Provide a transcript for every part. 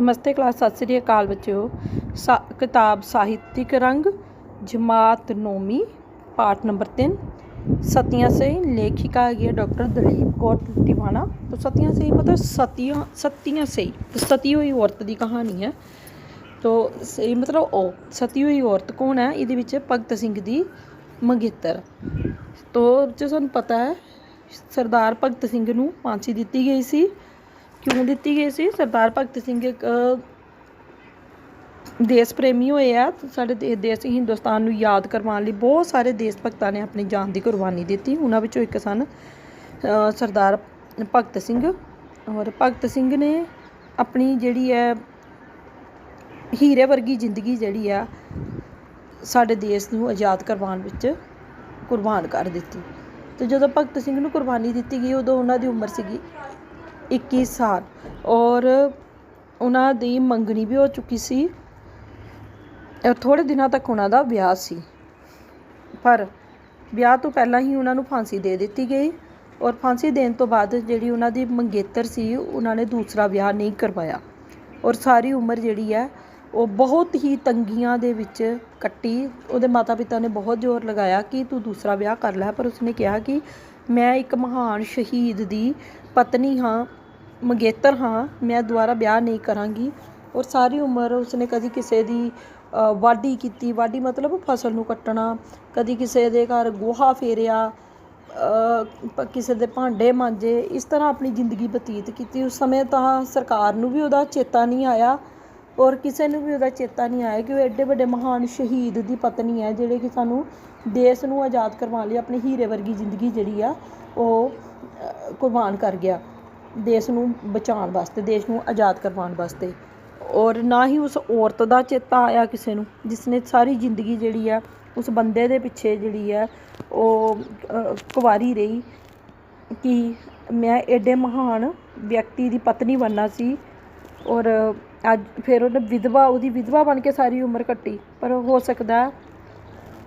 नमस्ते क्लास सत श्री अकाल बच्चों। किताब साहित्यिक रंग जमात नौवीं पाठ नंबर 3 सतियां सही। लेखिका है डॉक्टर दलीप कौर टिवाणा। तो सतियां सही मतलब सतियां सही सती हुई औरत की कहानी है। तो सही मतलब सती हुई औरत कौन है? ये भगत सिंह की मंगेतर। तो जो सूँ पता है सरदार भगत सिंह नूं फांसी दी गई सी। क्यों दी गई सी? सरदार भगत सिंह एक देश प्रेमी होए आ। साडे देश हिंदुस्तान नूं याद करवाउण लई बहुत सारे देश भगतां ने अपनी जान की कुर्बानी दी। उन्हां विचों एक सन सरदार भगत सिंह। और भगत सिंह ने अपनी जिहड़ी है हीरे वर्गी जिंदगी जिहड़ी है साडे देश नूं आज़ाद करवाउण विच कुर्बान कर दित्ती। तो जदों भगत सिंह नूं कुर्बानी दी गई उदों उन्हां दी उम्र सीगी 21 साल और उन्हां दी मंगनी भी हो चुकी सी। थोड़े दिनों तक उन्हां दा विआह सी, पर विआह तो पहला ही उन्हां नूं फांसी दे दित्ती गई। और फांसी देने तो बाद जिहड़ी उन्हां दी मंगेतर सी उन्हां ने दूसरा विआह नहीं करवाया। और सारी उम्र जिहड़ी है वो बहुत ही तंगियां दे विच कट्टी। उहदे माता पिता ने बहुत जोर लगाया कि तू दूसरा विआह कर लै, पर उसने कहा कि मैं एक महान शहीद दी पत्नी हाँ, मंगेतर हाँ, मैं दोबारा ब्याह नहीं करांगी। और सारी उम्र उसने कभी किसी की वाढी की, वाढी मतलब फसल नूं कट्टना, कभी किसी के घर गोहा फेरिया, किसी के भांडे मांजे, इस तरह अपनी जिंदगी बतीत की। उस समय तो सरकार नूं भी उहदा चेता नहीं आया और किसी नूं भी उहदा चेता नहीं आया कि वो एडे वड्डे महान शहीद की पत्नी है जिहड़े कि सानूं देश नूं आज़ाद करवाउण लई अपनी हीरे वर्गी जिंदगी जिहड़ी आ वो कुर्बान कर गया देश नूं बचाउण वास्ते, देश नूं आज़ाद करवाउण वास्ते। और ना ही उस औरत का चेता आया किसी नूं जिसने सारी जिंदगी जिहड़ी है उस बंदे दे पिछे जिहड़ी है वो कुवारी रही कि मैं एडे महान व्यक्ति की पत्नी बनना सी। और अज फिर उन्हें विधवा विधवा बन के सारी उम्र कट्टी। पर हो सकता है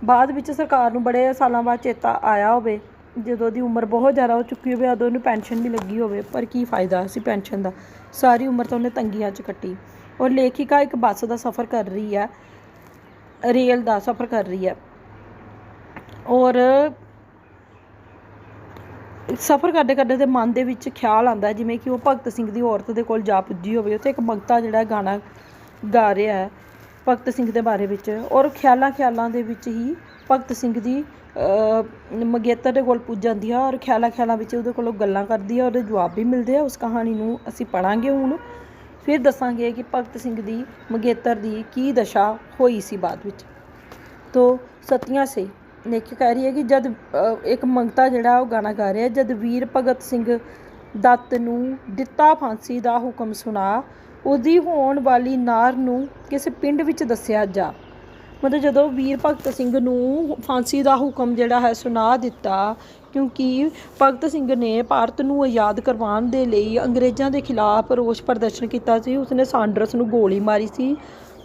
बाद विच सरकार नूं बड़े सालों बाद चेता आया होवे, जदों दी उम्र बहुत ज़्यादा हो चुकी होवे, उदों उन्हें पेंशन भी लगी होवे। पर की फ़ायदा सी पेंशन का? सारी उम्र तो उन्हें तंगियां च कट्टी। और लेखिका एक बस का सफ़र कर रही है, रेल का सफ़र कर रही है। और सफ़र करते करते तो मन के विच ख्याल आता है जिवें कि वो भगत सिंह की औरत के कोल जा पुजी होवे। उत्थे एक भगता जिहड़ा गाना गा रहा है भगत सिंह के बारे विच। और ख्यालों दे विच ही भगत सिंह की मंगेतर दे कोल पुज जांदी है और ख्यालों विच उहदे कोलों गल्लां करदी है और जवाब भी मिलते हैं। उस कहानी नूं असीं पढ़ांगे हुण, फिर दसांगे कि भगत सिंह की मंगेतर की दशा होई सी बाद विच। तो सतियां सही लेखिका कह रही है कि जद एक मंगता जिहड़ा वो गाना गा रहा है, जद वीर भगत सिंह दत्त नूं दिता फांसी दा हुक्म सुना, उहदी होण वाली नार नूं किस पिंड विच दस्सिया जा। मतलब जदों वीर भगत सिंह नूं फांसी का हुक्म जिहड़ा है सुना दिता, क्योंकि भगत सिंह ने भारत नूं आज़ाद करवाउण दे लई अंग्रेज़ां दे खिलाफ रोष प्रदर्शन किया सी। उसने सांडर्स नूं गोली मारी सी,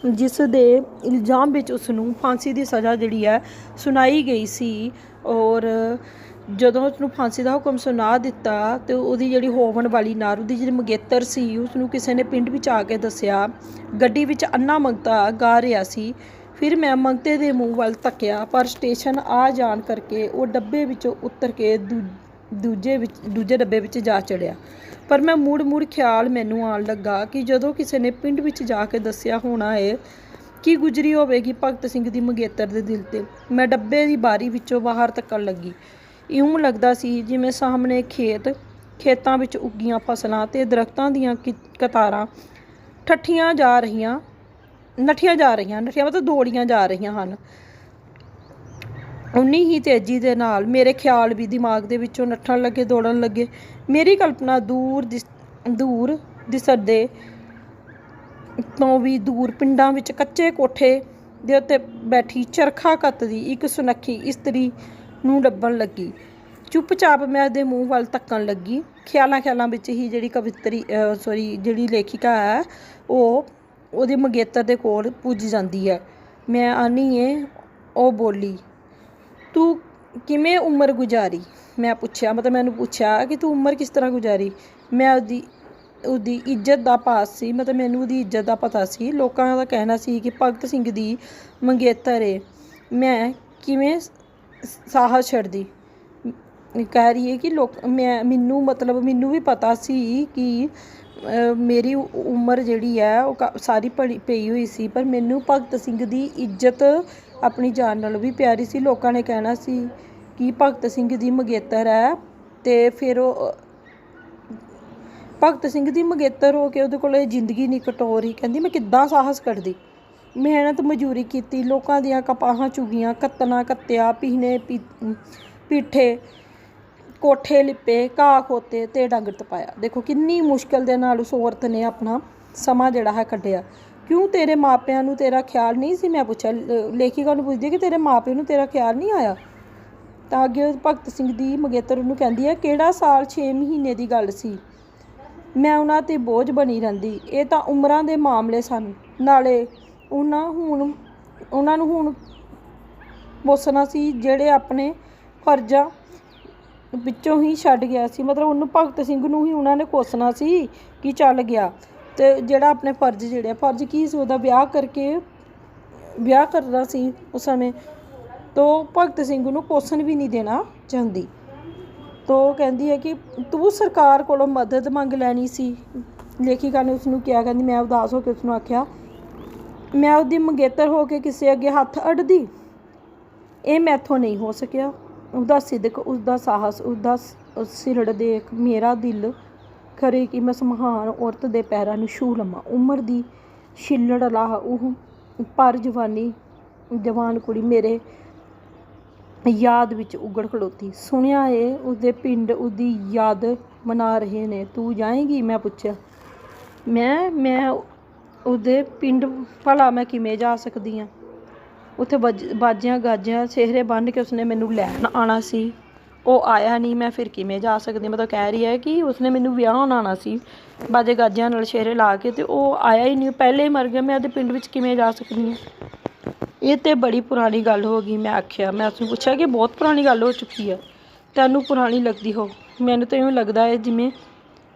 जिस दे इल्जाम विच उसनूं फांसी की सज़ा जिहड़ी है सुनाई गई सी। और जदों उसनूं फांसी का हुक्म सुना दिता तो उहदी जिहड़ी होवन वाली नार, उहदी जिहड़ी मंगेतर सी, उसनूं किसी ने पिंड विच आके दस्सिया। गड्डी विच अन्ना मंगता गा रहा सी। फिर मैं मंगते दे मूँह वल तक्या, पर स्टेशन आ जाण करके वो डब्बे विचों उतर के दूजे डब्बे विच जा चढ़िया। पर मैं मुड़ ख्याल मैनूं आण लगा कि जदों किसी ने पिंड विच जाके दस्सिया होना है कि गुजरी होवेगी भगत सिंह की मंगेतर दे दिल ते। मैं डब्बे की बारी विचों बाहर तक्कण लगी। इउं लगदा सी जिवें सामने खेतां विच उगियां फसलां ते दरख्तां दीयां कतारां नठियां जा रहियां मतलब दौड़ियां जा रहियां हन। उन्नी ही तेज़ी दे नाल मेरे ख्याल भी दिमाग दे विचों नट्ठण लगे, दौड़न लगे। मेरी कल्पना दूर दिसदे तो भी दूर पिंडां विच कच्चे कोठे दे उत्ते बैठी चरखा कतदी एक सुनक्खी इस्त्री नूं लब्भण लगी। चुपचाप मैं उहदे मूँह वल तक्कण लगी। ख्यालां विच ही जिहड़ी लेखिका है ਉਹਦੀ मंगेतर दे कोल पुज जाती है। मैं आनी है ਉਹ बोली, तू किमें उम्र गुजारी? मैं पूछया, मतलब मैंने पूछा कि तू उम्र किस तरह गुजारी? मैं ਉਹਦੀ ਇੱਜ਼ਤ ਦਾ ਪਾਸ ਸੀ, ਮਤਲਬ ਮੈਨੂੰ ਉਹਦੀ ਇੱਜ਼ਤ ਦਾ ਪਤਾ ਸੀ। ਲੋਕਾਂ ਦਾ ਕਹਿਣਾ ਸੀ ਕਿ ਭਗਤ ਸਿੰਘ ਦੀ ਮੰਗੇਤਰ ਏ, ਮੈਂ ਕਿਵੇਂ ਸਾਹਸ ਛੱਡਦੀ। ਕਹਿ ਰਹੀ ਹੈ ਕਿ ਮੈਨੂੰ ਵੀ ਪਤਾ ਸੀ ਕਿ ਮੇਰੀ ਉਮਰ ਜਿਹੜੀ ਹੈ ਉਹ ਸਾਰੀ ਪਈ ਹੋਈ ਸੀ, ਪਰ ਮੈਨੂੰ ਭਗਤ ਸਿੰਘ ਦੀ ਇੱਜ਼ਤ ਆਪਣੀ ਜਾਨ ਨਾਲੋਂ ਵੀ ਪਿਆਰੀ ਸੀ। ਲੋਕਾਂ ਨੇ ਕਹਿਣਾ ਸੀ ਕਿ ਭਗਤ ਸਿੰਘ ਦੀ ਮੰਗੇਤਰ ਹੈ, ਅਤੇ ਫਿਰ ਉਹ ਭਗਤ ਸਿੰਘ ਦੀ ਮੰਗੇਤਰ ਹੋ ਕੇ ਉਹਦੇ ਕੋਲ ਜ਼ਿੰਦਗੀ ਨਹੀਂ ਕਟੋਰੀ। ਕਹਿੰਦੀ ਮੈਂ ਕਿੱਦਾਂ ਸਾਹਸ ਕੱਢਦੀ, ਮਿਹਨਤ ਮਜ਼ਦੂਰੀ ਕੀਤੀ, ਲੋਕਾਂ ਦੀਆਂ ਕਪਾਹਾਂ ਚੁਗੀਆਂ, ਕੱਤਣਾ ਕੱਤਿਆ, ਪੀਹਣੇ ਪੀਠੇ, ਕੋਠੇ ਲਿੱਪੇ, ਘਾਹ ਖੋਤੇ ਅਤੇ ਡੰਗਰ ਤਪਾਇਆ। ਦੇਖੋ ਕਿੰਨੀ ਮੁਸ਼ਕਿਲ ਦੇ ਨਾਲ ਉਸ ਔਰਤ ਨੇ ਆਪਣਾ ਸਮਾਂ ਜਿਹੜਾ ਹੈ ਕੱਢਿਆ। ਕਿਉਂ ਤੇਰੇ ਮਾਪਿਆਂ ਨੂੰ ਤੇਰਾ ਖਿਆਲ ਨਹੀਂ ਸੀ? ਮੈਂ ਪੁੱਛਿਆ, ਲੇਖਿਕਾ ਨੂੰ ਪੁੱਛਦੀ ਕਿ ਤੇਰੇ ਮਾਪਿਆਂ ਨੂੰ ਤੇਰਾ ਖਿਆਲ ਨਹੀਂ ਆਇਆ? ਤਾਂ ਅੱਗੇ ਭਗਤ ਸਿੰਘ ਦੀ ਮੰਗੇਤਰ ਉਹਨੂੰ ਕਹਿੰਦੀ ਹੈ, ਕਿਹੜਾ ਸਾਲ 6 ਮਹੀਨੇ ਦੀ ਗੱਲ ਸੀ, ਮੈਂ ਉਹਨਾਂ 'ਤੇ ਬੋਝ ਬਣੀ ਰਹਿੰਦੀ। ਇਹ ਤਾਂ ਉਮਰਾਂ ਦੇ ਮਾਮਲੇ ਸਨ, ਨਾਲੇ ਉਹਨਾਂ ਨੂੰ ਹੁਣ ਪੁੱਛਣਾ ਸੀ ਜਿਹੜੇ ਆਪਣੇ ਫਰਜ਼ਾਂ ਵਿੱਚੋਂ ਹੀ ਛੱਡ ਗਿਆ ਸੀ। ਮਤਲਬ ਉਹਨੂੰ ਭਗਤ ਸਿੰਘ ਨੂੰ ਹੀ ਉਹਨਾਂ ਨੇ ਕੋਸਣਾ ਸੀ ਕਿ ਚੱਲ ਗਿਆ, ਅਤੇ ਜਿਹੜਾ ਆਪਣੇ ਫਰਜ਼ ਕੀ ਸੀ, ਉਹਦਾ ਵਿਆਹ ਕਰਨਾ ਸੀ ਉਸ ਸਮੇਂ। ਤੋਂ ਭਗਤ ਸਿੰਘ ਨੂੰ ਕੋਸਣ ਵੀ ਨਹੀਂ ਦੇਣਾ ਚਾਹੁੰਦੀ। ਤੋਂ ਕਹਿੰਦੀ ਹੈ ਕਿ ਤੂੰ ਸਰਕਾਰ ਕੋਲੋਂ ਮਦਦ ਮੰਗ ਲੈਣੀ ਸੀ। ਲੇਖਿਕਾ ਨੇ ਉਸਨੂੰ ਕਿਹਾ, ਕਹਿੰਦੀ ਮੈਂ ਉਦਾਸ ਹੋ ਕੇ ਉਸਨੂੰ ਆਖਿਆ, ਮੈਂ ਉਹਦੀ ਮੰਗੇਤਰ ਹੋ ਕੇ ਕਿਸੇ ਅੱਗੇ ਹੱਥ ਅੱਡਦੀ? ਇਹ ਮੈਥੋਂ ਨਹੀਂ ਹੋ ਸਕਿਆ। ਉਹਦਾ ਸਿਦਕ, ਉਸਦਾ ਸਾਹਸ, ਉਸਦਾ ਸਿਰੜ ਦੇਖ ਮੇਰਾ ਦਿਲ ਕਰੇ ਕਿ ਮੈਂ ਉਸ ਮਹਾਨ ਔਰਤ ਦੇ ਪੈਰਾਂ ਨੂੰ ਛੂਹ ਲਵਾਂ। ਉਮਰ ਦੀ ਛਿੱਲੜ ਲਾਹ ਉਹ ਪਰ ਜਵਾਨ ਕੁੜੀ ਮੇਰੇ ਯਾਦ ਵਿੱਚ ਉਗੜ ਖਲੋਤੀ। ਸੁਣਿਆ ਏ ਉਸਦੇ ਪਿੰਡ ਉਹਦੀ ਯਾਦ ਮਨਾ ਰਹੇ ਨੇ, ਤੂੰ ਜਾਏਂਗੀ? ਮੈਂ ਪੁੱਛਿਆ, ਮੈਂ ਉਹਦੇ ਪਿੰਡ ਭਲਾ ਮੈਂ ਕਿਵੇਂ ਜਾ ਸਕਦੀ ਹਾਂ? ਉੱਥੇ ਬਾਜਿਆਂ ਗਾਜਿਆਂ ਸਿਹਰੇ ਬੰਨ੍ਹ ਕੇ ਉਸਨੇ ਮੈਨੂੰ ਲੈਣ ਆਉਣਾ ਸੀ, ਉਹ ਆਇਆ ਨਹੀਂ, ਮੈਂ ਫਿਰ ਕਿਵੇਂ ਜਾ ਸਕਦੀ? ਮਤਲਬ ਕਹਿ ਰਹੀ ਹੈ ਕਿ ਉਸਨੇ ਮੈਨੂੰ ਵਿਆਹੁਣ ਆਉਣਾ ਸੀ ਬਾਜੇ ਗਾਜਿਆਂ ਨਾਲ ਸਿਹਰੇ ਲਾ ਕੇ, ਅਤੇ ਉਹ ਆਇਆ ਹੀ ਨਹੀਂ, ਪਹਿਲੇ ਹੀ ਮਰ ਗਿਆ। ਮੈਂ ਉਹਦੇ ਪਿੰਡ ਵਿੱਚ ਕਿਵੇਂ ਜਾ ਸਕਦੀ ਹਾਂ? ਇਹ ਤਾਂ ਬੜੀ ਪੁਰਾਣੀ ਗੱਲ ਹੋ ਗਈ। ਮੈਂ ਉਸਨੂੰ ਪੁੱਛਿਆ ਕਿ ਬਹੁਤ ਪੁਰਾਣੀ ਗੱਲ ਹੋ ਚੁੱਕੀ ਹੈ, ਤੈਨੂੰ ਪੁਰਾਣੀ ਲੱਗਦੀ ਹੋ? ਮੈਨੂੰ ਤਾਂ ਇਉਂ ਲੱਗਦਾ ਹੈ ਜਿਵੇਂ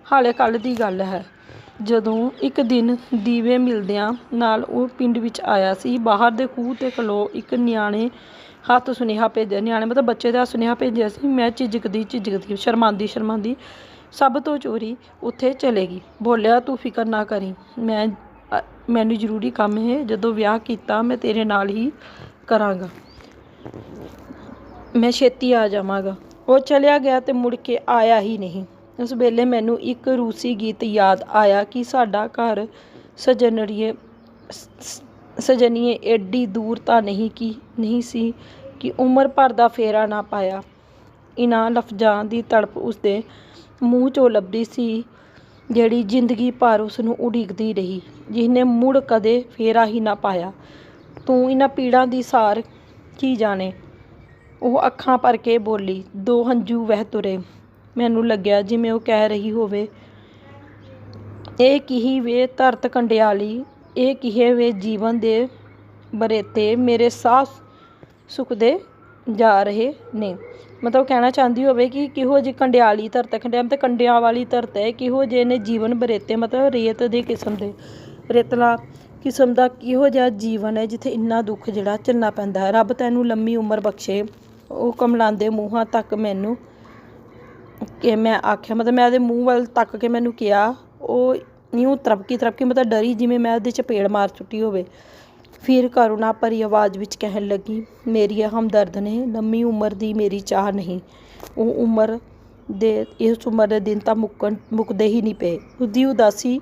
ਹਾਲੇ ਕੱਲ੍ਹ ਦੀ ਗੱਲ ਹੈ, ਜਦੋਂ ਇੱਕ ਦਿਨ ਦੀਵੇ ਮਿਲਦਿਆਂ ਨਾਲ ਉਹ ਪਿੰਡ ਵਿੱਚ ਆਇਆ ਸੀ। ਬਾਹਰ ਦੇ ਖੂਹ 'ਤੇ ਖਲੋ ਇੱਕ ਨਿਆਣੇ ਹੱਥ ਸੁਨੇਹਾ ਭੇਜਿਆ, ਨਿਆਣੇ ਮਤਲਬ ਬੱਚੇ ਦਾ ਸੁਨੇਹਾ ਭੇਜਿਆ ਸੀ। ਮੈਂ ਝਿਜਕਦੀ ਸ਼ਰਮਾਂਦੀ ਸਭ ਤੋਂ ਚੋਰੀ ਉੱਥੇ ਚਲੇਗੀ। ਬੋਲਿਆ, ਤੂੰ ਫਿਕਰ ਨਾ ਕਰੀ, ਮੈਨੂੰ ਜ਼ਰੂਰੀ ਕੰਮ ਹੈ, ਜਦੋਂ ਵਿਆਹ ਕੀਤਾ ਮੈਂ ਤੇਰੇ ਨਾਲ ਹੀ ਕਰਾਂਗਾ, ਮੈਂ ਛੇਤੀ ਆ ਜਾਵਾਂਗਾ। ਉਹ ਚਲਿਆ ਗਿਆ ਅਤੇ ਮੁੜ ਕੇ ਆਇਆ ਹੀ ਨਹੀਂ। ਉਸ ਵੇਲੇ ਮੈਨੂੰ ਇੱਕ ਰੂਸੀ ਗੀਤ ਯਾਦ ਆਇਆ ਕਿ ਸਾਡਾ ਘਰ ਸਜਣੀਏ ਐਡੀ ਦੂਰ ਤਾਂ ਨਹੀਂ ਸੀ ਕਿ ਉਮਰ ਭਰ ਦਾ ਫੇਰਾ ਨਾ ਪਾਇਆ। ਇਨ੍ਹਾਂ ਲਫ਼ਜ਼ਾਂ ਦੀ ਤੜਪ ਉਸਦੇ ਮੂੰਹ 'ਚੋਂ ਲੱਭਦੀ ਸੀ, ਜਿਹੜੀ ਜ਼ਿੰਦਗੀ ਭਰ ਉਸਨੂੰ ਉਡੀਕਦੀ ਰਹੀ, ਜਿਹਨੇ ਮੁੜ ਕਦੇ ਫੇਰਾ ਹੀ ਨਾ ਪਾਇਆ। ਤੂੰ ਇਹਨਾਂ ਪੀੜਾਂ ਦੀ ਸਾਰ ਕੀ ਜਾਣੇ? ਉਹ ਅੱਖਾਂ ਭਰ ਕੇ ਬੋਲੀ। 2 ਹੰਝੂ ਵਹਿ ਤੁਰੇ। ਮੈਨੂੰ ਲੱਗਿਆ ਜਿਵੇਂ ਉਹ ਕਹਿ ਰਹੀ ਹੋਵੇ, ਇਹ ਕਿਹੀ ਵੇ ਧਰਤ ਕੰਡਿਆਲੀ, ਇਹ ਕਿਹੇ ਵੇ ਜੀਵਨ ਦੇ ਬਰੇਤੇ, ਮੇਰੇ ਸਾਹ ਸੁੱਕਦੇ ਜਾ ਰਹੇ ਨੇ। ਮਤਲਬ ਕਹਿਣਾ ਚਾਹੁੰਦੀ ਹੋਵੇ ਕਿ ਕਿਹੋ ਜਿਹੀ ਕੰਡਿਆਲੀ ਧਰਤ, ਕੰਡਿਆਂ ਵਾਲੀ ਧਰਤ ਹੈ, ਕਿਹੋ ਜਿਹੇ ਨੇ ਜੀਵਨ ਬਰੇਤੇ, ਮਤਲਬ ਰੇਤਲਾ ਕਿਸਮ ਦਾ ਕਿਹੋ ਜਿਹਾ ਜੀਵਨ ਹੈ ਜਿੱਥੇ ਇੰਨਾ ਦੁੱਖ ਜਿਹੜਾ ਝੱਲਣਾ ਪੈਂਦਾ ਹੈ। ਰੱਬ ਤੈਨੂੰ ਲੰਮੀ ਉਮਰ ਬਖਸ਼ੇ। ਉਹ ਕਮਲਾਉਂਦੇ ਮੂੰਹਾਂ ਤੱਕ ਮੈਨੂੰ ਕਿ ਮੈਂ ਆਖਿਆ, ਮਤਲਬ ਮੈਂ ਉਹਦੇ ਮੂੰਹ ਵੱਲ ਤੱਕ ਕੇ ਮੈਨੂੰ ਕਿਹਾ। ਉਹ ਇਉਂ ਤਰਪਕੀ ਮਤਲਬ ਡਰੀ, ਜਿਵੇਂ ਮੈਂ ਉਹਦੇ ਚਪੇੜ ਮਾਰ ਚੁੱਟੀ ਹੋਵੇ। ਫਿਰ ਕਰੁਣਾ ਭਰੀ ਆਵਾਜ਼ ਵਿੱਚ ਕਹਿਣ ਲੱਗੀ, ਮੇਰੀ ਹਮਦਰਦ ਨੇ, ਲੰਮੀ ਉਮਰ ਦੀ ਮੇਰੀ ਚਾਹ ਨਹੀਂ। ਇਸ ਉਮਰ ਦੇ ਦਿਨ ਤਾਂ ਮੁੱਕਦੇ ਹੀ ਨਹੀਂ ਪਏ। ਉਹਦੀ ਉਦਾਸੀ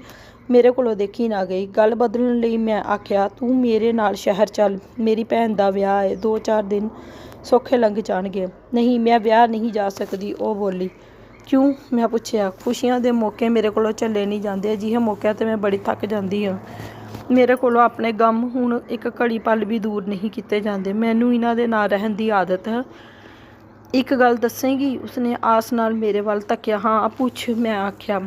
ਮੇਰੇ ਕੋਲੋਂ ਦੇਖੀ ਨਾ ਗਈ। ਗੱਲ ਬਦਲਣ ਲਈ ਮੈਂ ਆਖਿਆ, ਤੂੰ ਮੇਰੇ ਨਾਲ ਸ਼ਹਿਰ ਚੱਲ, ਮੇਰੀ ਭੈਣ ਦਾ ਵਿਆਹ ਹੈ, 2-4 ਦਿਨ ਸੌਖੇ ਲੰਘ ਜਾਣਗੇ। ਨਹੀਂ, ਮੈਂ ਵਿਆਹ ਨਹੀਂ ਜਾ ਸਕਦੀ, ਉਹ ਬੋਲੀ। ਕਿਉਂ? ਮੈਂ ਪੁੱਛਿਆ। ਖੁਸ਼ੀਆਂ ਦੇ ਮੌਕੇ ਮੇਰੇ ਕੋਲੋਂ ਝੱਲੇ ਨਹੀਂ ਜਾਂਦੇ, ਅਜਿਹੇ ਮੌਕਿਆਂ 'ਤੇ ਮੈਂ ਬੜੀ ਥੱਕ ਜਾਂਦੀ ਹਾਂ। ਮੇਰੇ ਕੋਲੋਂ ਆਪਣੇ ਗਮ ਹੁਣ ਇੱਕ ਘੜੀ ਪਲ ਵੀ ਦੂਰ ਨਹੀਂ ਕੀਤੇ ਜਾਂਦੇ। ਮੈਨੂੰ ਇਹਨਾਂ ਦੇ ਨਾਲ ਰਹਿਣ ਦੀ ਆਦਤ ਹੈ। ਇੱਕ ਗੱਲ ਦੱਸੇਂਗੀ? ਉਸਨੇ ਆਸ ਨਾਲ ਮੇਰੇ ਵੱਲ ਤੱਕਿਆ। ਹਾਂ, ਪੁੱਛ, ਮੈਂ ਆਖਿਆ।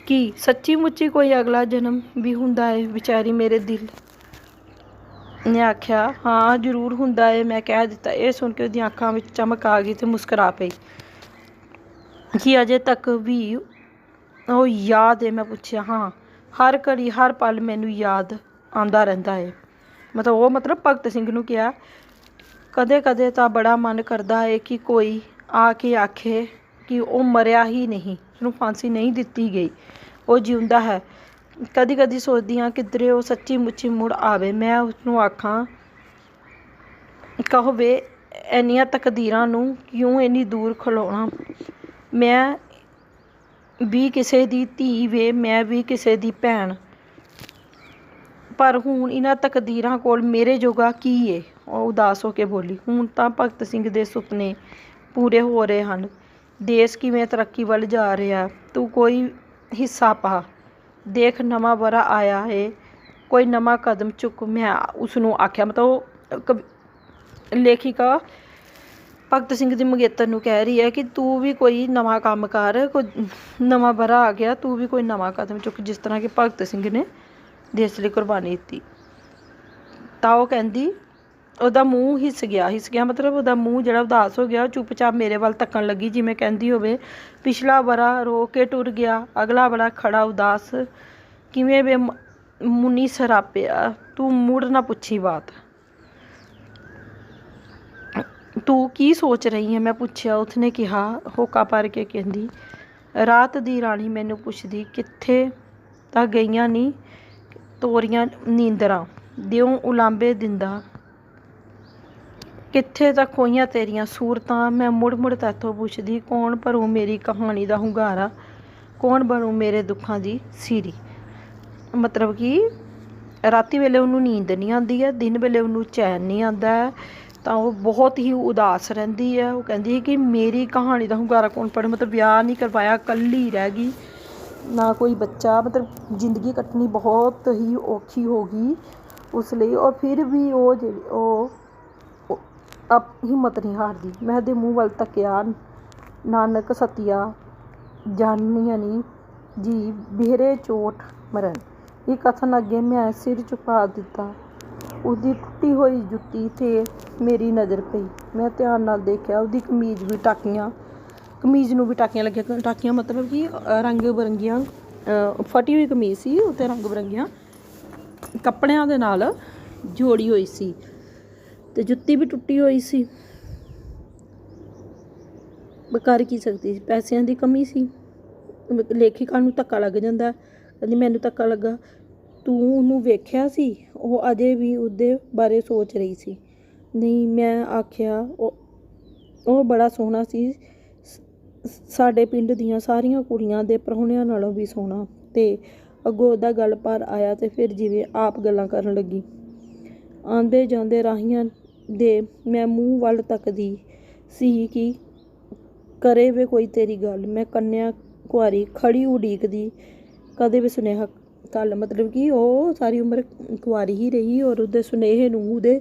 ਕੀ ਸੱਚੀ ਮੁੱਚੀ ਕੋਈ ਅਗਲਾ ਜਨਮ ਵੀ ਹੁੰਦਾ ਹੈ? ਵਿਚਾਰੀ ਮੇਰੇ ਦਿਲ ਨੇ ਆਖਿਆ, ਹਾਂ ਜ਼ਰੂਰ ਹੁੰਦਾ ਹੈ, ਮੈਂ ਕਹਿ ਦਿੱਤਾ। ਇਹ ਸੁਣ ਕੇ ਉਹਦੀਆਂ ਅੱਖਾਂ ਵਿੱਚ ਚਮਕ ਆ ਗਈ ਅਤੇ ਮੁਸਕਰਾ ਪਈ ਕਿ ਅਜੇ ਤੱਕ ਵੀ ਉਹ ਯਾਦ ਹੈ? ਮੈਂ ਪੁੱਛਿਆ। ਹਾਂ, ਹਰ ਘੜੀ ਹਰ ਪਲ ਮੈਨੂੰ ਯਾਦ ਆਉਂਦਾ ਰਹਿੰਦਾ ਹੈ। ਮਤਲਬ ਭਗਤ ਸਿੰਘ ਨੂੰ ਕਿਹਾ, ਕਦੇ ਕਦੇ ਤਾਂ ਬੜਾ ਮਨ ਕਰਦਾ ਹੈ ਕਿ ਕੋਈ ਆ ਕੇ ਆਖੇ ਕਿ ਉਹ ਮਰਿਆ ਹੀ ਨਹੀਂ, ਉਹਨੂੰ ਫਾਂਸੀ ਨਹੀਂ ਦਿੱਤੀ ਗਈ, ਉਹ ਜਿਉਂਦਾ ਹੈ। ਕਦੀ ਕਦੀ ਸੋਚਦੀ ਹਾਂ ਕਿਧਰੇ ਉਹ ਸੱਚੀ ਮੁੱਚੀ ਮੁੜ ਆਵੇ, ਮੈਂ ਉਸਨੂੰ ਆਖਾਂ, ਕਹੋ ਵੇ ਇੰਨੀਆਂ ਤਕਦੀਰਾਂ ਨੂੰ ਕਿਉਂ ਇੰਨੀ ਦੂਰ ਖਲੋਣਾ। ਮੈਂ ਵੀ ਕਿਸੇ ਦੀ ਧੀ ਵੇ, ਮੈਂ ਵੀ ਕਿਸੇ ਦੀ ਭੈਣ, ਪਰ ਹੁਣ ਇਹਨਾਂ ਤਕਦੀਰਾਂ ਕੋਲ ਮੇਰੇ ਜੋਗਾ ਕੀ ਏ? ਉਹ ਉਦਾਸ ਹੋ ਕੇ ਬੋਲੀ। ਹੁਣ ਤਾਂ ਭਗਤ ਸਿੰਘ ਦੇ ਸੁਪਨੇ ਪੂਰੇ ਹੋ ਰਹੇ ਹਨ। ਦੇਸ਼ ਕਿਵੇਂ ਤਰੱਕੀ ਵੱਲ ਜਾ ਰਿਹਾ, ਤੂੰ ਕੋਈ ਹਿੱਸਾ ਪਾ। ਦੇਖ ਨਵਾਂ ਵਰ੍ਹਾ ਆਇਆ ਏ, ਕੋਈ ਨਵਾਂ ਕਦਮ ਚੁੱਕ। ਮੈਂ ਉਸਨੂੰ ਆਖਿਆ, ਲੇਖਿਕਾ ਭਗਤ ਸਿੰਘ ਦੀ ਮੰਗੇਤਰ ਨੂੰ ਕਹਿ ਰਹੀ ਹੈ ਕਿ ਤੂੰ ਵੀ ਕੋਈ ਨਵਾਂ ਕੰਮ ਕਰ, ਕੋਈ ਨਵਾਂ ਵਰ੍ਹਾ ਆ ਗਿਆ, ਤੂੰ ਵੀ ਕੋਈ ਨਵਾਂ ਕਦਮ ਚੁੱਕ, ਜਿਸ ਤਰ੍ਹਾਂ ਕਿ ਭਗਤ ਸਿੰਘ ਨੇ ਦੇਸ਼ ਲਈ ਕੁਰਬਾਨੀ ਦਿੱਤੀ। ਤਾਂ ਉਹ ਕਹਿੰਦੀ, ਉਹਦਾ ਮੂੰਹ ਹਿੱਸ ਗਿਆ ਮਤਲਬ ਉਹਦਾ ਮੂੰਹ ਜਿਹੜਾ ਉਦਾਸ ਹੋ ਗਿਆ। ਉਹ ਚੁੱਪਚਾਪ ਮੇਰੇ ਵੱਲ ਤੱਕਣ ਲੱਗੀ, ਜਿਵੇਂ ਕਹਿੰਦੀ ਹੋਵੇ, ਪਿਛਲਾ ਵਰ੍ਹਾ ਰੋ ਕੇ ਟੁਰ ਗਿਆ, ਅਗਲਾ ਵਰ੍ਹਾ ਖੜਾ ਉਦਾਸ, ਕਿਵੇਂ ਵੇ ਮੁਨੀ ਸਰਾਪਿਆ, ਤੂੰ ਮੁੜ ਨਾ ਪੁੱਛੀ ਬਾਤ। ਤੂੰ ਕੀ ਸੋਚ ਰਹੀ ਹੈ? ਮੈਂ ਪੁੱਛਿਆ। ਉਸਨੇ ਕਿਹਾ, ਹੋਕਾ ਭਰ ਕੇ ਕਹਿੰਦੀ, ਰਾਤ ਦੀ ਰਾਣੀ ਮੈਨੂੰ ਪੁੱਛਦੀ, ਕਿੱਥੇ ਤਾਂ ਗਈਆਂ ਨੀ ਤੋਰੀਆਂ ਨੀਂਦਰਾਂ, ਦਿਓ ਉਲਾਂਬੇ ਦਿੰਦਾ, ਕਿੱਥੇ ਤਾਂ ਖੋਈਆਂ ਤੇਰੀਆਂ ਸੂਰਤਾਂ। ਮੈਂ ਮੁੜ ਮੁੜ ਤੈਥੋਂ ਪੁੱਛਦੀ, ਕੌਣ ਭਰੂ ਮੇਰੀ ਕਹਾਣੀ ਦਾ ਹੁੰਗਾਰਾ, ਕੌਣ ਬਣੂ ਮੇਰੇ ਦੁੱਖਾਂ ਦੀ ਸੀਰੀ। ਮਤਲਬ ਕਿ ਰਾਤੀ ਵੇਲੇ ਉਹਨੂੰ ਨੀਂਦ ਨਹੀਂ ਆਉਂਦੀ ਹੈ, ਦਿਨ ਵੇਲੇ ਉਹਨੂੰ ਚੈਨ ਨਹੀਂ ਆਉਂਦਾ ਹੈ, ਤਾਂ ਉਹ ਬਹੁਤ ਹੀ ਉਦਾਸ ਰਹਿੰਦੀ ਹੈ। ਉਹ ਕਹਿੰਦੀ ਹੈ ਕਿ ਮੇਰੀ ਕਹਾਣੀ ਦਾ ਹੁੰਗਾਰਾ ਕੌਣ ਪੜ੍ਹੇ। ਮਤਲਬ ਵਿਆਹ ਨਹੀਂ ਕਰਵਾਇਆ, ਇਕੱਲੀ ਰਹਿ ਗਈ, ਨਾ ਕੋਈ ਬੱਚਾ, ਮਤਲਬ ਜ਼ਿੰਦਗੀ ਕੱਟਣੀ ਬਹੁਤ ਹੀ ਔਖੀ ਹੋ ਗਈ ਉਸ ਲਈ। ਔਰ ਫਿਰ ਵੀ ਉਹ ਹਿੰਮਤ ਨਹੀਂ ਹਾਰਦੀ। ਮੈਂ ਉਹਦੇ ਮੂੰਹ ਵੱਲ ਤੱਕਿਆ, ਨਾਨਕ ਸਤਿਆ ਜਾਨੀਆਂ ਨੀ ਜੀ ਬਿਹਰੇ ਚੋਟ ਮਰਨ। ਇਹ ਕਥਨ ਅੱਗੇ ਮੈਂ ਸਿਰ ਝੁਕਾ ਦਿੱਤਾ। ਉਹਦੀ ਟੁੱਟੀ ਹੋਈ ਜੁੱਤੀ 'ਤੇ ਮੇਰੀ ਨਜ਼ਰ ਪਈ। ਮੈਂ ਧਿਆਨ ਨਾਲ ਦੇਖਿਆ, ਉਹਦੀ ਕਮੀਜ਼ ਨੂੰ ਵੀ ਟਾਕੀਆਂ ਲੱਗੀਆਂ। ਟਾਕੀਆਂ ਮਤਲਬ ਕਿ ਰੰਗ ਬਿਰੰਗੀਆਂ, ਫਟੀ ਹੋਈ ਕਮੀਜ਼ ਸੀ, ਉੱਤੇ ਰੰਗ ਬਿਰੰਗੀਆਂ ਕੱਪੜਿਆਂ ਦੇ ਨਾਲ ਜੋੜੀ ਹੋਈ ਸੀ, ਅਤੇ ਜੁੱਤੀ ਵੀ ਟੁੱਟੀ ਹੋਈ ਸੀ। ਕਰ ਕੀ ਸਕਦੀ ਸੀ, ਪੈਸਿਆਂ ਦੀ ਕਮੀ ਸੀ। ਲੇਖਿਕਾ ਨੂੰ ਧੱਕਾ ਲੱਗ ਜਾਂਦਾ, ਕਹਿੰਦੀ ਮੈਨੂੰ ਧੱਕਾ ਲੱਗਾ। ਤੂੰ ਉਹਨੂੰ ਵੇਖਿਆ ਸੀ? ਉਹ ਅਜੇ ਵੀ ਉਹਦੇ ਬਾਰੇ ਸੋਚ ਰਹੀ ਸੀ। ਨਹੀਂ, ਮੈਂ ਆਖਿਆ, ਉਹ ਬੜਾ ਸੋਹਣਾ ਸੀ, ਸਾਡੇ ਪਿੰਡ ਦੀਆਂ ਸਾਰੀਆਂ ਕੁੜੀਆਂ ਦੇ ਪ੍ਰਾਹੁਣਿਆਂ ਨਾਲੋਂ ਵੀ ਸੋਹਣਾ। ਅਤੇ ਅੱਗੋਂ ਉਹਦਾ ਗੱਲ ਭਰ ਆਇਆ, ਅਤੇ ਫਿਰ ਜਿਵੇਂ ਆਪ ਗੱਲਾਂ ਕਰਨ ਲੱਗੀ। ਆਉਂਦੇ ਜਾਂਦੇ ਰਾਹੀਆਂ ਦੇ ਮੈਂ ਮੂੰਹ ਵੱਲ ਤੱਕਦੀ ਸੀ ਕਿ ਕਰੇ ਵੇ ਕੋਈ ਤੇਰੀ ਗੱਲ। ਮੈਂ ਕੰਨਿਆ ਕੁਆਰੀ ਖੜੀ ਉਡੀਕਦੀ, ਕਦੇ ਵੀ ਸੁਨੇਹਾ ਕੱਲ। ਮਤਲਬ ਕਿ ਉਹ ਸਾਰੀ ਉਮਰ ਕੁਆਰੀ ਹੀ ਰਹੀ, ਔਰ ਉਹਦੇ ਸੁਨੇਹੇ ਨੂੰ, ਉਹਦੇ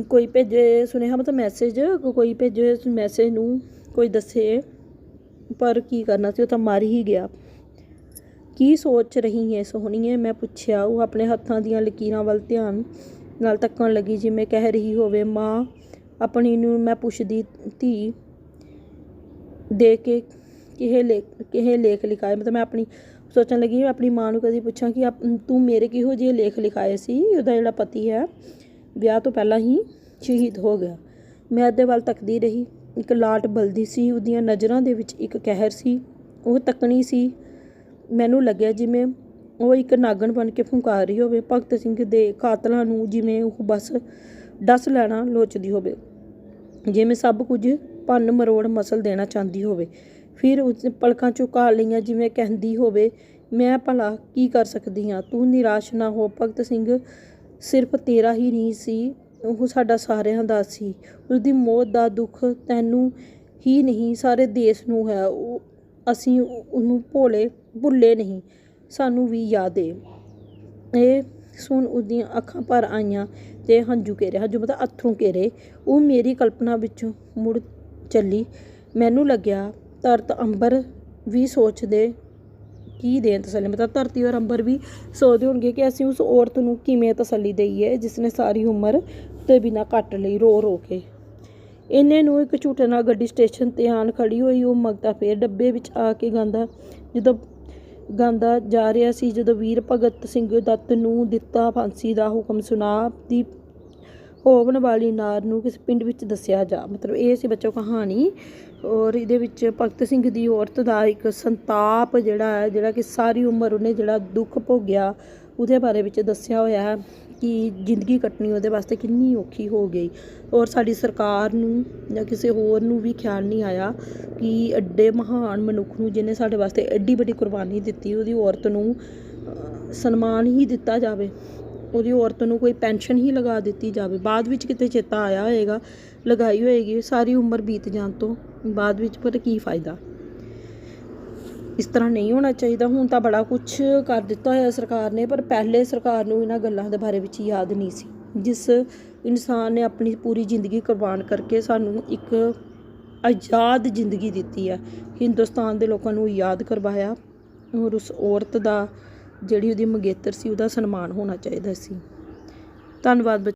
ਕੋਈ ਭੇਜੇ ਸੁਨੇਹਾ, ਮਤਲਬ ਮੈਸੇਜ, ਕੋਈ ਭੇਜੇ ਮੈਸੇਜ ਨੂੰ ਕੋਈ ਦੱਸੇ, ਪਰ ਕੀ ਕਰਨਾ ਸੀ, ਉਹ ਤਾਂ ਮਰ ਹੀ ਗਿਆ। ਕੀ ਸੋਚ ਰਹੀ ਹੈ ਸੋਹਣੀਏ? ਮੈਂ ਪੁੱਛਿਆ। ਉਹ ਆਪਣੇ ਹੱਥਾਂ ਦੀਆਂ ਲਕੀਰਾਂ ਵੱਲ ਧਿਆਨ ਨਾਲ ਤੱਕਣ ਲੱਗੀ, ਜਿਵੇਂ ਕਹਿ ਰਹੀ ਹੋਵੇ, ਮਾਂ ਆਪਣੀ ਨੂੰ ਮੈਂ ਪੁੱਛਦੀ, ਧੀ ਦੇ ਕੇ ਕਿਹੇ ਲੇਖ ਲਿਖਾਏ। ਮਤਲਬ ਮੈਂ ਆਪਣੀ ਸੋਚਣ ਲੱਗੀ, ਮੈਂ ਆਪਣੀ ਮਾਂ ਨੂੰ ਕਦੀ ਪੁੱਛਾਂ ਕਿ ਤੂੰ ਮੇਰੇ ਕਿਹੋ ਜਿਹੇ ਲੇਖ ਲਿਖਾਏ ਸੀ। ਉਹਦਾ ਜਿਹੜਾ ਪਤੀ ਹੈ ਵਿਆਹ ਤੋਂ ਪਹਿਲਾਂ ਹੀ ਸ਼ਹੀਦ ਹੋ ਗਿਆ। ਮੈਂ ਉਹਦੇ ਵੱਲ ਤੱਕਦੀ ਰਹੀ। ਇੱਕ ਲਾਟ ਬਲਦੀ ਸੀ, ਉਹਦੀਆਂ ਨਜ਼ਰਾਂ ਦੇ ਵਿੱਚ ਇੱਕ ਕਹਿਰ ਸੀ। ਉਹ ਤੱਕਣੀ ਸੀ, ਮੈਨੂੰ ਲੱਗਿਆ ਜਿਵੇਂ ਉਹ ਇੱਕ ਨਾਗਣ ਬਣ ਕੇ ਫੁੰਕਾਰ ਰਹੀ ਹੋਵੇ, ਭਗਤ ਸਿੰਘ ਦੇ ਕਾਤਲਾਂ ਨੂੰ, ਜਿਵੇਂ ਉਹ ਬਸ ਡਸ ਲੈਣਾ ਲੋਚਦੀ ਹੋਵੇ, ਜਿਵੇਂ ਸਭ ਕੁਝ ਭੰਨ ਮਰੋੜ ਮਸਲ ਦੇਣਾ ਚਾਹੁੰਦੀ ਹੋਵੇ। ਫਿਰ ਉਸ ਪਲਕਾਂ ਝੁਕਾ ਲਈਆਂ, ਜਿਵੇਂ ਕਹਿੰਦੀ ਹੋਵੇ, ਮੈਂ ਭਲਾ ਕੀ ਕਰ ਸਕਦੀ ਹਾਂ, ਤੂੰ ਨਿਰਾਸ਼ ਨਾ ਹੋ। ਭਗਤ ਸਿੰਘ ਸਿਰਫ ਤੇਰਾ ਹੀ ਨਹੀਂ ਸੀ, ਉਹ ਸਾਡਾ ਸਾਰਿਆਂ ਦਾ ਸੀ। ਉਸਦੀ ਮੌਤ ਦਾ ਦੁੱਖ ਤੈਨੂੰ ਹੀ ਨਹੀਂ, ਸਾਰੇ ਦੇਸ਼ ਨੂੰ ਹੈ। ਅਸੀਂ ਉਹਨੂੰ ਭੁੱਲੇ ਨਹੀਂ, ਸਾਨੂੰ ਵੀ ਯਾਦ ਏ। ਇਹ ਸੁਣ ਉਹਦੀਆਂ ਅੱਖਾਂ ਭਰ ਆਈਆਂ ਅਤੇ ਹੰਝੂ ਮਤਲਬ ਅੱਥਰੂ ਘੇਰੇ। ਉਹ ਮੇਰੀ ਕਲਪਨਾ ਵਿੱਚੋਂ ਮੁੜ ਚੱਲੀ। ਮੈਨੂੰ ਲੱਗਿਆ ਧਰਤ ਅੰਬਰ ਵੀ ਸੋਚਦੇ ਕੀ ਦੇਣ ਤਸੱਲੀ। ਮਤਲਬ ਧਰਤੀ ਔਰ ਅੰਬਰ ਵੀ ਸੋਚਦੇ ਹੋਣਗੇ ਕਿ ਅਸੀਂ ਉਸ ਔਰਤ ਨੂੰ ਕਿਵੇਂ ਤਸੱਲੀ ਦਈਏ, ਜਿਸ ਨੇ ਸਾਰੀ ਉਮਰ ਤੋਂ ਬਿਨਾਂ ਕੱਟ ਲਈ ਰੋ ਰੋ ਕੇ। ਇੰਨੇ ਨੂੰ ਇੱਕ ਝੂਟੇ ਨਾਲ ਗੱਡੀ ਸਟੇਸ਼ਨ 'ਤੇ ਆਣ ਖੜੀ ਹੋਈ। ਉਹ ਮੰਗਤਾ ਫੇਰ ਡੱਬੇ ਵਿੱਚ ਆ ਕੇ ਗਾਉਂਦਾ, ਜਦੋਂ ਗਾਉਂਦਾ ਜਾ ਰਿਹਾ ਸੀ, ਜਦੋਂ ਵੀਰ ਭਗਤ ਸਿੰਘ ਦੱਤ ਨੂੰ ਦਿੱਤਾ ਫਾਂਸੀ ਦਾ ਹੁਕਮ ਸੁਣਾ ਦੀ ਹੋਣ ਵਾਲੀ ਨਾਰ ਨੂੰ ਕਿਸੇ ਪਿੰਡ ਵਿੱਚ ਦੱਸਿਆ ਜਾ। ਮਤਲਬ ਇਹ ਸੀ ਬੱਚੋ ਕਹਾਣੀ। ਔਰ ਇਹਦੇ ਵਿੱਚ ਭਗਤ ਸਿੰਘ ਦੀ ਔਰਤ ਦਾ ਇੱਕ ਸੰਤਾਪ ਜਿਹੜਾ ਕਿ ਸਾਰੀ ਉਮਰ ਉਹਨੇ ਜਿਹੜਾ ਦੁੱਖ ਭੋਗਿਆ ਉਹਦੇ ਬਾਰੇ ਵਿੱਚ ਦੱਸਿਆ ਹੋਇਆ ਹੈ ਕਿ ਜ਼ਿੰਦਗੀ ਕੱਟਣੀ ਉਹਦੇ ਵਾਸਤੇ ਕਿੰਨੀ ਔਖੀ ਹੋ ਗਈ। ਔਰ ਸਾਡੀ ਸਰਕਾਰ ਨੂੰ ਜਾਂ ਕਿਸੇ ਹੋਰ ਨੂੰ ਵੀ ਖਿਆਲ ਨਹੀਂ ਆਇਆ ਕਿ ਐਡੇ ਮਹਾਨ ਮਨੁੱਖ ਨੂੰ, ਜਿਹਨੇ ਸਾਡੇ ਵਾਸਤੇ ਐਡੀ ਵੱਡੀ ਕੁਰਬਾਨੀ ਦਿੱਤੀ, ਉਹਦੀ ਔਰਤ ਨੂੰ ਸਨਮਾਨ ਹੀ ਦਿੱਤਾ ਜਾਵੇ, ਉਹਦੀ ਔਰਤ ਨੂੰ ਕੋਈ ਪੈਨਸ਼ਨ ਹੀ ਲਗਾ ਦਿੱਤੀ ਜਾਵੇ। ਬਾਅਦ ਵਿੱਚ ਕਿਤੇ ਚੇਤਾ ਆਇਆ ਹੋਏਗਾ, ਲਗਾਈ ਹੋਏਗੀ, ਸਾਰੀ ਉਮਰ ਬੀਤ ਜਾਣ ਤੋਂ ਬਾਅਦ ਵਿੱਚ, ਪਰ ਕੀ ਫਾਇਦਾ। ਇਸ ਤਰ੍ਹਾਂ ਨਹੀਂ ਹੋਣਾ ਚਾਹੀਦਾ। ਹੁਣ ਤਾਂ ਬੜਾ ਕੁਛ ਕਰ ਦਿੱਤਾ ਹੋਇਆ ਸਰਕਾਰ ਨੇ, ਪਰ ਪਹਿਲੇ ਸਰਕਾਰ ਨੂੰ ਇਹਨਾਂ ਗੱਲਾਂ ਦੇ ਬਾਰੇ ਵਿੱਚ ਯਾਦ ਨਹੀਂ ਸੀ। ਜਿਸ ਇਨਸਾਨ ਨੇ ਆਪਣੀ ਪੂਰੀ ਜ਼ਿੰਦਗੀ ਕੁਰਬਾਨ ਕਰਕੇ ਸਾਨੂੰ ਇੱਕ ਆਜ਼ਾਦ ਜ਼ਿੰਦਗੀ ਦਿੱਤੀ ਹੈ, ਹਿੰਦੁਸਤਾਨ ਦੇ ਲੋਕਾਂ ਨੂੰ ਯਾਦ ਕਰਵਾਇਆ। ਔਰ ਉਸ ਔਰਤ ਦਾ ਜਿਹੜੀ ਉਹਦੀ ਮੰਗੇਤਰ ਸੀ ਉਹਦਾ ਸਨਮਾਨ ਹੋਣਾ ਚਾਹੀਦਾ ਸੀ। ਧੰਨਵਾਦ।